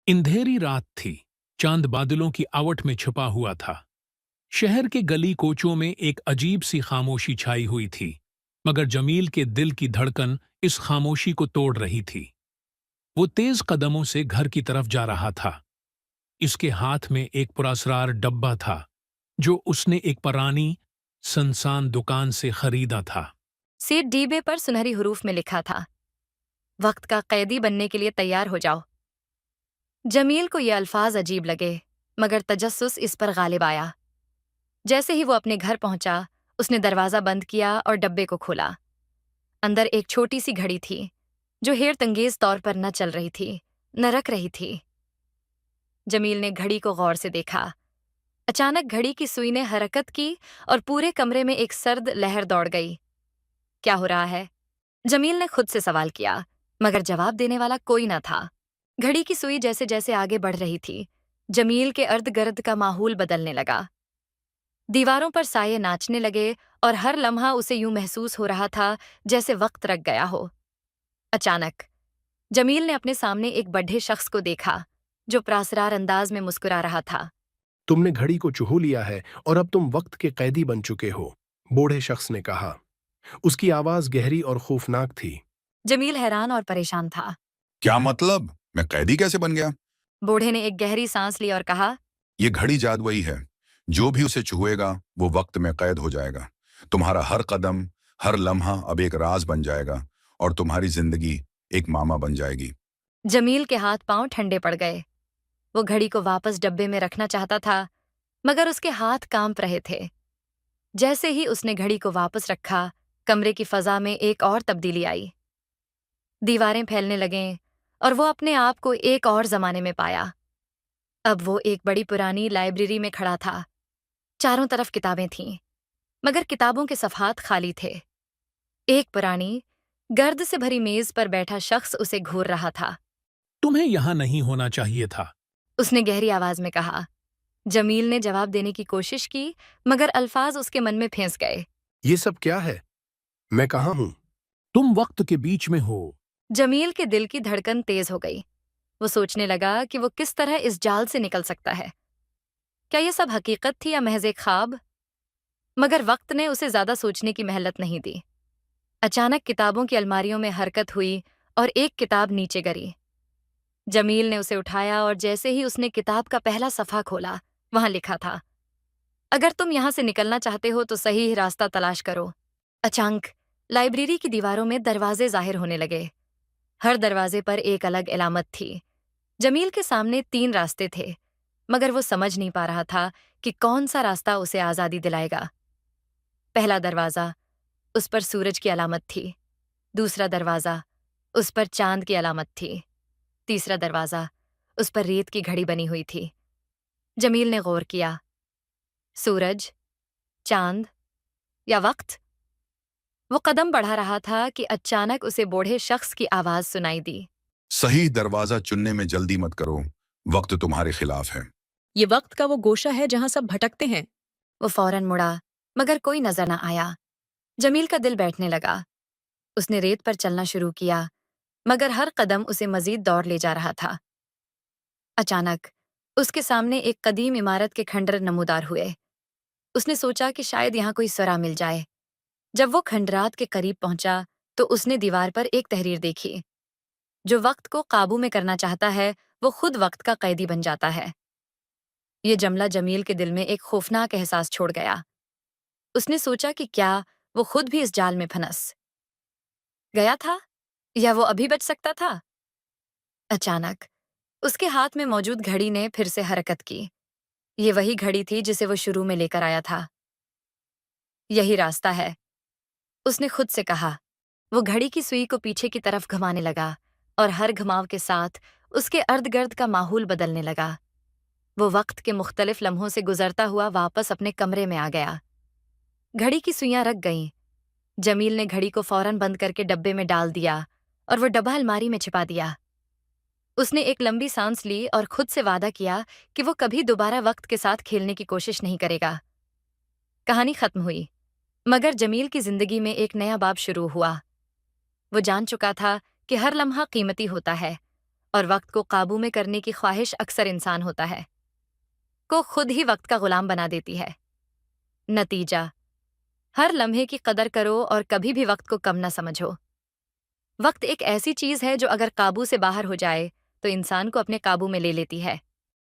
अंधेरी रात थी। चांद बादलों की आवट में छुपा हुआ था। शहर के गली कोचों में एक अजीब सी खामोशी छाई हुई थी, मगर जमील के दिल की धड़कन इस खामोशी को तोड़ रही थी। वो तेज कदमों से घर की तरफ जा रहा था। इसके हाथ में एक पुरस्कार डब्बा था, जो उसने एक पुरानी सुनसान दुकान से खरीदा था। सीट डीबे पर सुनहरी हरूफ में लिखा था, वक्त का कैदी बनने के लिए तैयार हो जाओ। जमील को ये अल्फाज अजीब लगे, मगर तजस्सुस इस पर गालिब आया। जैसे ही वो अपने घर पहुंचा, उसने दरवाजा बंद किया और डब्बे को खोला। अंदर एक छोटी सी घड़ी थी, जो हैरतंगेज तौर पर न चल रही थी, न रख रही थी। जमील ने घड़ी को गौर से देखा। अचानक घड़ी की सुई ने हरकत की और पूरे कमरे में एक सर्द लहर दौड़ गई। क्या हो रहा है? जमील ने खुद से सवाल किया, मगर जवाब देने वाला कोई न था। घड़ी की सुई जैसे जैसे आगे बढ़ रही थी, जमील के अर्द गिर्द का माहौल बदलने लगा। दीवारों पर साये नाचने लगे और हर लम्हा उसे यूं महसूस हो रहा था जैसे वक्त रख गया हो। अचानक जमील ने अपने सामने एक बड्ढे शख्स को देखा, जो प्रासरार अंदाज में मुस्कुरा रहा था। तुमने घड़ी को चुहो लिया है और अब तुम वक्त के कैदी बन चुके हो, बूढ़े शख्स ने कहा। उसकी आवाज गहरी और खौफनाक थी। जमील हैरान और परेशान था। क्या मतलब? मैं कैदी कैसे बन गया? बूढ़े ने एक गहरी सांस ली और कहा, ये घड़ी जादुई है। जो भी उसे छुएगा वो वक्त में कैद हो जाएगा। तुम्हारा हर कदम, हर लम्हा अब एक राज बन जाएगा और तुम्हारी जिंदगी एक मामा बन जाएगी। जमील के हाथ पांव ठंडे पड़ गए। वो घड़ी को वापस डब्बे में रखना चाहता था, मगर उसके हाथ कांप रहे थे। जैसे ही उसने घड़ी को वापस रखा, कमरे की फजा में एक और तब्दीली आई। दीवारें फैलने लगें और वो अपने आप को एक और जमाने में पाया। अब वो एक बड़ी पुरानी लाइब्रेरी में खड़ा था। चारों तरफ किताबें थीं, मगर किताबों के सफ़हात खाली थे। एक पुरानी, गर्द से भरी मेज पर बैठा शख्स उसे घूर रहा था। तुम्हें यहां नहीं होना चाहिए था। उसने गहरी आवाज में कहा। जमील ने जवाब देने की कोशिश की, मगर अल्फाज उसके मन में फंस गए। ये सब क्या है? मैं कहाँ हूँ? तुम वक्त के बीच में हो। जमील के दिल की धड़कन तेज हो गई। वो सोचने लगा कि वो किस तरह इस जाल से निकल सकता है। क्या ये सब हकीकत थी या महज एक ख्वाब? मगर वक्त ने उसे ज्यादा सोचने की मोहलत नहीं दी। अचानक किताबों की अलमारियों में हरकत हुई और एक किताब नीचे गिरी। जमील ने उसे उठाया और जैसे ही उसने किताब का पहला सफ़ा खोला, वहां लिखा था, अगर तुम यहां से निकलना चाहते हो तो सही रास्ता तलाश करो। अचानक लाइब्रेरी की दीवारों में दरवाजे जाहिर होने लगे। हर दरवाजे पर एक अलग इलामत थी। जमील के सामने 3 रास्ते थे, मगर वो समझ नहीं पा रहा था कि कौन सा रास्ता उसे आज़ादी दिलाएगा। पहला दरवाज़ा, उस पर सूरज की अलामत थी। दूसरा दरवाज़ा, उस पर चांद की अलामत थी। तीसरा दरवाज़ा, उस पर रेत की घड़ी बनी हुई थी। जमील ने गौर किया। सूरज, चांद या वक्त? वो कदम बढ़ा रहा था कि अचानक उसे बूढ़े शख्स की आवाज़ सुनाई दी। सही दरवाजा चुनने में जल्दी मत करो, वक्त तुम्हारे खिलाफ है। ये वक्त का वो गोशा है जहां सब भटकते हैं। वो फौरन मुड़ा, मगर कोई नजर न आया। जमील का दिल बैठने लगा। उसने रेत पर चलना शुरू किया, मगर हर कदम उसे मजीद दौड़ ले जा रहा था। अचानक उसके सामने एक कदीम इमारत के खंडर नमूदार हुए। उसने सोचा कि शायद यहाँ कोई सुराग मिल जाए। जब वो खंडरात के करीब पहुंचा, तो उसने दीवार पर एक तहरीर देखी। जो वक्त को काबू में करना चाहता है, वो खुद वक्त का कैदी बन जाता है। ये जमला जमील के दिल में एक खौफनाक एहसास छोड़ गया। उसने सोचा कि क्या वो खुद भी इस जाल में फंस गया था, या वो अभी बच सकता था। अचानक उसके हाथ में मौजूद घड़ी ने फिर से हरकत की। ये वही घड़ी थी जिसे वो शुरू में लेकर आया था। यही रास्ता है, उसने खुद से कहा। वो घड़ी की सुई को पीछे की तरफ घुमाने लगा और हर घुमाव के साथ उसके अर्द गिर्द का माहौल बदलने लगा। वो वक्त के मुख्तलिफ लम्हों से गुजरता हुआ वापस अपने कमरे में आ गया। घड़ी की सुइयां रख गईं। जमील ने घड़ी को फौरन बंद करके डब्बे में डाल दिया और वो डब्बा अलमारी में छिपा दिया। उसने एक लंबी सांस ली और खुद से वादा किया कि वो कभी दोबारा वक्त के साथ खेलने की कोशिश नहीं करेगा। कहानी खत्म हुई, मगर जमील की जिंदगी में एक नया बाब शुरू हुआ। वो जान चुका था कि हर लम्हा कीमती होता है اور وقت کو قابو میں کرنے کی خواہش اکثر انسان ہوتا ہے کو خود ہی وقت کا غلام بنا دیتی ہے۔ نتیجہ، ہر لمحے کی قدر کرو اور کبھی بھی وقت کو کم نہ سمجھو۔ وقت ایک ایسی چیز ہے جو اگر قابو سے باہر ہو جائے تو انسان کو اپنے قابو میں لے لیتی ہے۔